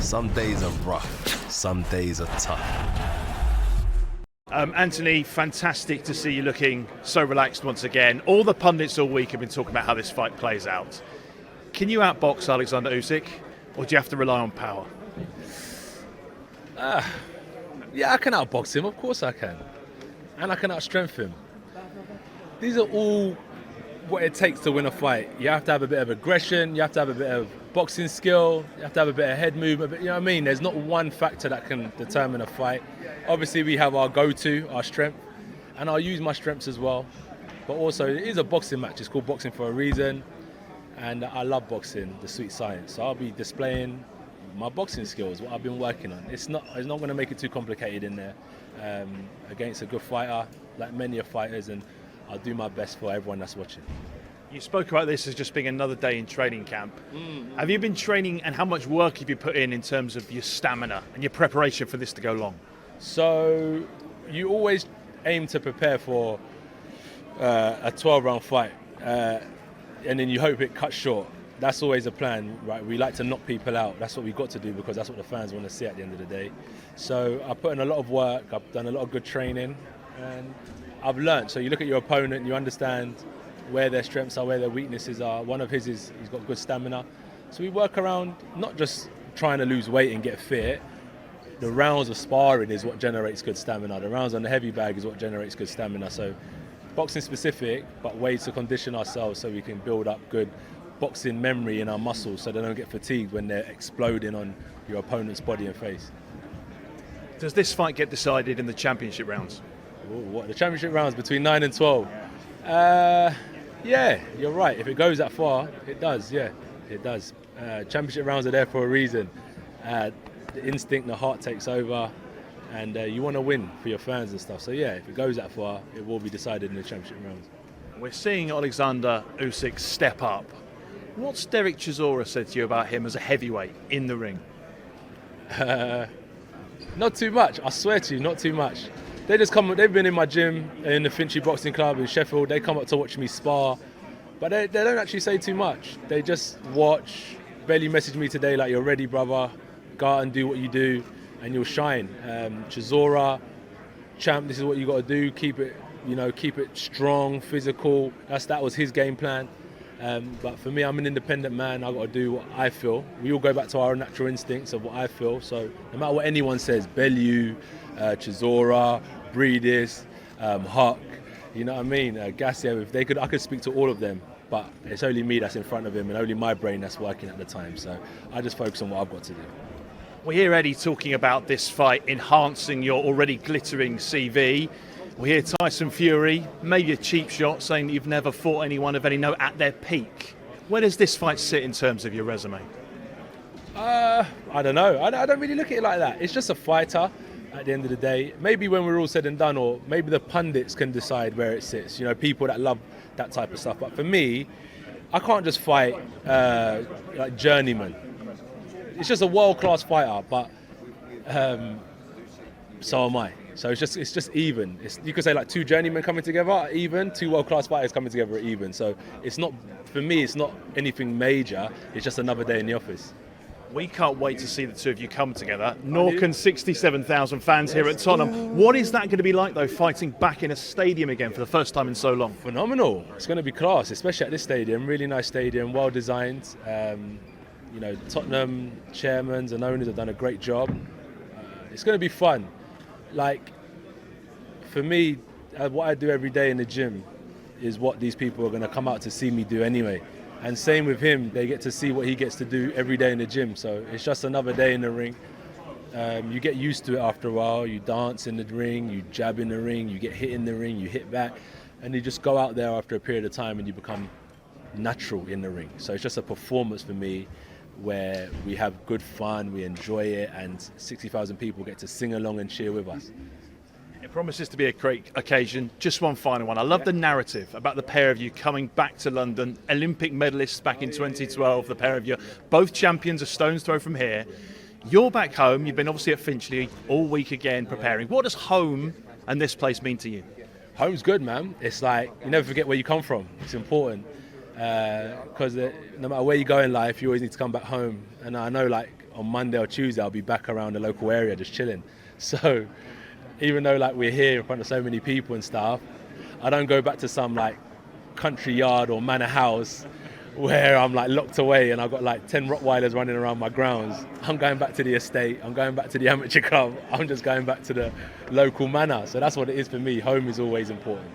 Some days are rough, some days are tough. Anthony, fantastic to see you looking so relaxed once again. All the pundits all week have been talking about how this fight plays out. Can you outbox Oleksandr Usyk, or do you have to rely on power? Yeah, I can outbox him, of course I can. And I can outstrength him. These are all what it takes to win a fight. You have to have a bit of aggression, you have to have a bit of boxing skill, you have to have a bit of head movement, you know what I mean? There's not one factor that can determine a fight. Obviously we have our go-to, our strength, and I'll use my strengths as well. But also it is a boxing match, it's called boxing for a reason, and I love boxing, the sweet science. So I'll be displaying my boxing skills, what I've been working on. It's not going to make it too complicated in there against a good fighter, like many fighters, and I'll do my best for everyone that's watching. You spoke about this as just being another day in training camp. Have you been training, and how much work have you put in terms of your stamina and your preparation for this to go long? So you always aim to prepare for a 12-round fight, and then you hope it cuts short. That's always a plan, right? We like to knock people out. That's what we've got to do because that's what the fans want to see at the end of the day. So I put in a lot of work, I've done a lot of good training, and I've learned. So you look at your opponent, you understand where their strengths are, where their weaknesses are. One of his is he's got good stamina. So we work around not just trying to lose weight and get fit. The rounds of sparring is what generates good stamina. The rounds on the heavy bag is what generates good stamina. So boxing specific, but ways to condition ourselves so we can build up good boxing memory in our muscles so they don't get fatigued when they're exploding on your opponent's body and face. Does this fight get decided in the championship rounds? The championship rounds between 9 and 12? Yeah, you're right. If it goes that far, it does, yeah, it does. Championship rounds are there for a reason. The instinct, the heart takes over, and you want to win for your fans and stuff. So yeah, if it goes that far, it will be decided in the championship rounds. We're seeing Oleksandr Usyk step up. What's Derek Chisora said to you about him as a heavyweight in the ring? Not too much, I swear to you, not too much. They've been in my gym in the Finchley Boxing Club in Sheffield. They come up to watch me spar, but they don't actually say too much. They just watch. Bellew messaged me today like, "You're ready, brother. Go out and do what you do, and you'll shine." Chisora, champ, this is what you got to do. Keep it strong, physical. That was his game plan. But for me, I'm an independent man. I've got to do what I feel. We all go back to our natural instincts of what I feel. So no matter what anyone says, Bellew, Chisora, Breedis, Huck, you know what I mean? Gassiev, if they could, I could speak to all of them. But it's only me that's in front of him and only my brain that's working at the time. So I just focus on what I've got to do. We hear Eddie talking about this fight enhancing your already glittering CV. We hear Tyson Fury, maybe a cheap shot, saying that you've never fought anyone of any note at their peak. Where does this fight sit in terms of your resume? I don't know. I don't really look at it like that. It's just a fighter at the end of the day. Maybe when we're all said and done, or maybe the pundits can decide where it sits. You know, people that love that type of stuff. But for me, I can't just fight like journeyman. It's just a world-class fighter, but so am I. So it's just even. You could say like two journeymen coming together are even, two world-class fighters coming together are even. So it's not, for me, it's not anything major. It's just another day in the office. We can't wait to see the two of you come together. Norcan, 67,000 fans here at Tottenham. What is that going to be like, though, fighting back in a stadium again for the first time in so long? Phenomenal. It's going to be class, especially at this stadium. Really nice stadium, well designed. You know, Tottenham chairmen and owners have done a great job. It's going to be fun. Like, for me, what I do every day in the gym is what these people are going to come out to see me do anyway. And same with him, they get to see what he gets to do every day in the gym. So it's just another day in the ring. You get used to it after a while. You dance in the ring, you jab in the ring, you get hit in the ring, you hit back. And you just go out there after a period of time and you become natural in the ring. So it's just a performance for me where we have good fun, we enjoy it, and 60,000 people get to sing along and cheer with us. It promises to be a great occasion. Just one final one. I love the narrative about the pair of you coming back to London, Olympic medalists back in 2012, the pair of you, both champions a stone's throw from here. You're back home, you've been obviously at Finchley all week again preparing. What does home and this place mean to you? Home's good, man. It's like, you never forget where you come from. It's important. Because no matter where you go in life, you always need to come back home. And I know, like, on Monday or Tuesday, I'll be back around the local area just chilling. So even though like we're here in front of so many people and stuff, I don't go back to some like country yard or manor house where I'm like locked away and I've got like 10 Rottweilers running around my grounds. I'm going back to the estate, I'm going back to the amateur club, I'm just going back to the local manor. So that's what it is for me. Home is always important.